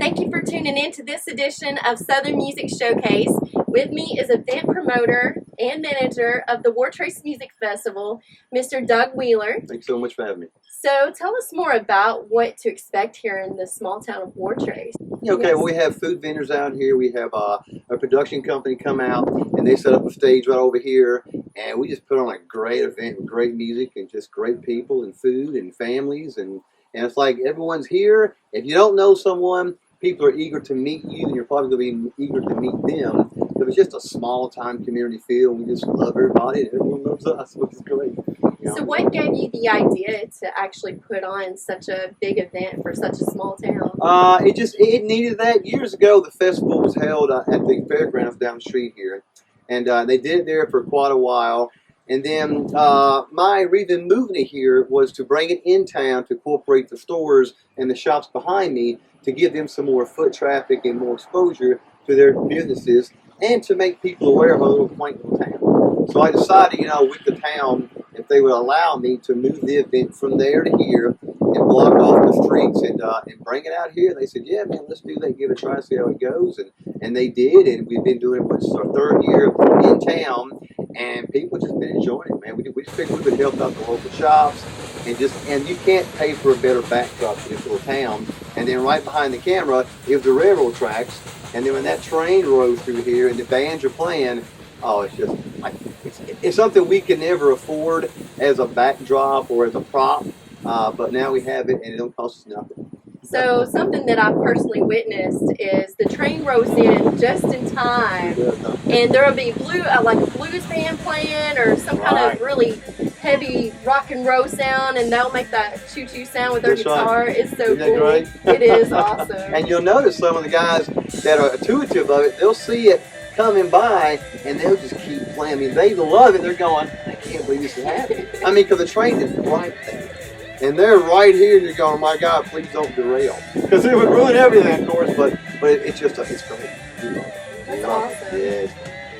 Thank you for tuning in to this edition of Southern Music Showcase. With me is event promoter and manager of the Wartrace Music Festival, Mr. Doug Wheeler. Thanks so much for having me. So tell us more about what to expect here in the small town of Wartrace. Okay, well, we have food vendors out here. We have a production company come out, and they set up a stage right over here, and we just put on a great event with great music and just great people and food and families, and it's like everyone's here. If you don't know someone, people are eager to meet you, and you're probably going to be eager to meet them. But it's just a small-time community feel. We just love everybody, and everyone loves us, which is great. You know? So what gave you the idea to actually put on such a big event for such a small town? It needed that. Years ago, the festival was held at the fairgrounds down the street here, and they did it there for quite a while. And then my reason moving it here was to bring it in town to incorporate the stores and the shops behind me to give them some more foot traffic and more exposure to their businesses and to make people aware of a little quaint little town. So I decided, with the town, if they would allow me to move the event from there to here and block off the streets and bring it out here. And they said, yeah, man, let's do that, give it a try, see how it goes. And they did, and we've been doing it, this is our third year in town, and people just been enjoying it, man. We just figured we could help out the local shops, and you can't pay for a better backdrop to this little town. And then right behind the camera is the railroad tracks, and then when that train rolls through here and the bands are playing, oh, it's just, it's something we can never afford as a backdrop or as a prop, but now we have it, and it don't cost us nothing. So something that I've personally witnessed is the train rolls in just in time, and there will be like a blues band playing or some kind of really heavy rock and roll sound, and they'll make that choo-choo sound with their guitar. Right. It's so cool. Great? It is awesome. And you'll notice some of the guys that are intuitive of it, they'll see it coming by, and they'll just keep playing. I mean, they love it. They're going, I can't believe this is happening. I mean, because the train is right there. And they're right here, and you're going, my God, please don't derail. Because it would ruin everything, of course, but it's just, it's great. That's awesome. Yes.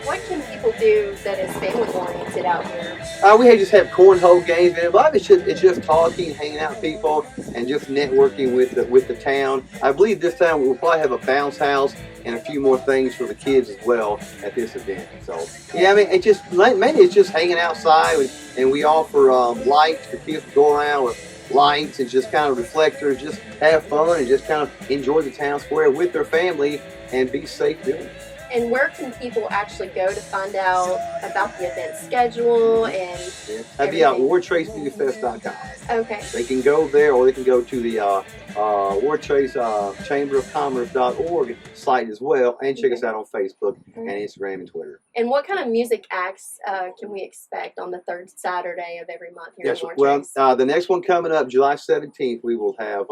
What can people do that is family-oriented out here? We just have cornhole games, and a lot of it's just talking, hanging out with people, and just networking with the town. I believe this time we'll probably have a bounce house and a few more things for the kids as well at this event. So, yeah, I mean, mainly it's just hanging outside, and we offer lights for kids to go around with lights and just kind of reflectors, just have fun and just kind of enjoy the town square with their family and be safe doing it. And where can people actually go to find out about the event schedule and that'd be at wartracemusicfest.com. Okay. They can go there, or they can go to the Wartrace chamberofcommerce.org site as well, and check us out on Facebook and Instagram and Twitter. And what kind of music acts can we expect on the third Saturday of every month here in Wartrace? Well, the next one coming up, July 17th, we will have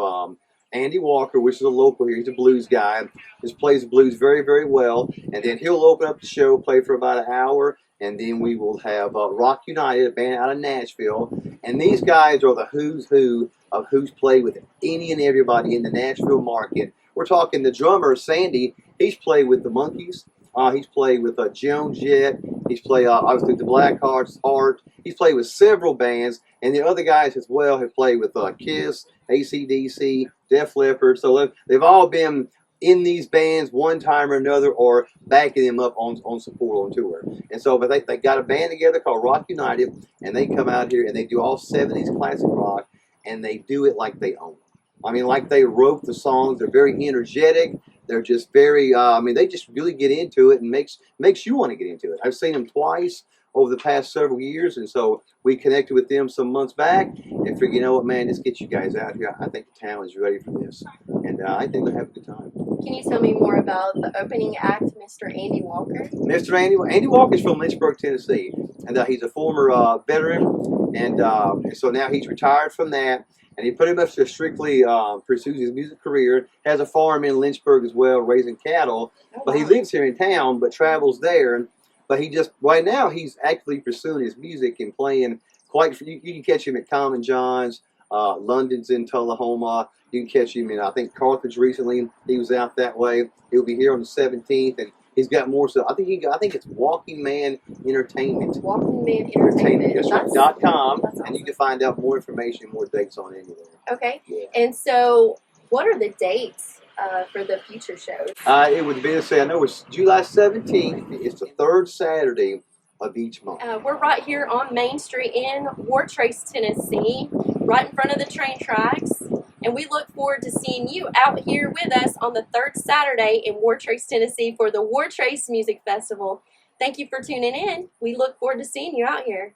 Andy Walker, which is a local here. He's a blues guy. Just plays blues very, very well. And then he'll open up the show, play for about an hour, and then we will have Rock United, a band out of Nashville. And these guys are the who's who of who's played with any and everybody in the Nashville market. We're talking the drummer, Sandy. He's played with the Monkees. He's played with Joan Jett. He's played, obviously, the Blackhearts, Heart. He's played with several bands. And the other guys as well have played with Kiss, AC/DC, Def Leppard. So they've all been in these bands one time or another, or backing them up on support on tour. And so, but they got a band together called Rock United, and they come out here and they do all 70s classic rock, and they do it like they own it. I mean, like they wrote the songs. They're very energetic. They're just very, they just really get into it and makes you want to get into it. I've seen them twice over the past several years, and so we connected with them some months back and figured, you know what, man, let's get you guys out here. I think the town is ready for this, and I think they'll have a good time. Can you tell me more about the opening act, Mr. Andy Walker? Mr. Andy Walker is from Lynchburg, Tennessee, and he's a former veteran, and so now he's retired from that. And he pretty much just strictly pursues his music career, has a farm in Lynchburg as well, raising cattle. But he lives here in town, but travels there. But right now, he's actively pursuing his music and playing you can catch him at Common John's, London's in Tullahoma. You can catch him in, I think, Carthage recently. He was out that way. He'll be here on the 17th. And he's got more stuff. I think it's Walking Man Entertainment. Walking Man Entertainment. That's right. .com, awesome. And you can find out more information, more dates on any of that. Okay. Yeah. And so, what are the dates for the future shows? It would be to say, I know it's July 17th. It's the third Saturday of each month. We're right here on Main Street in Wartrace, Tennessee, right in front of the train tracks. And we look forward to seeing you out here with us on the third Saturday in Wartrace, Tennessee for the Wartrace Music Festival. Thank you for tuning in. We look forward to seeing you out here.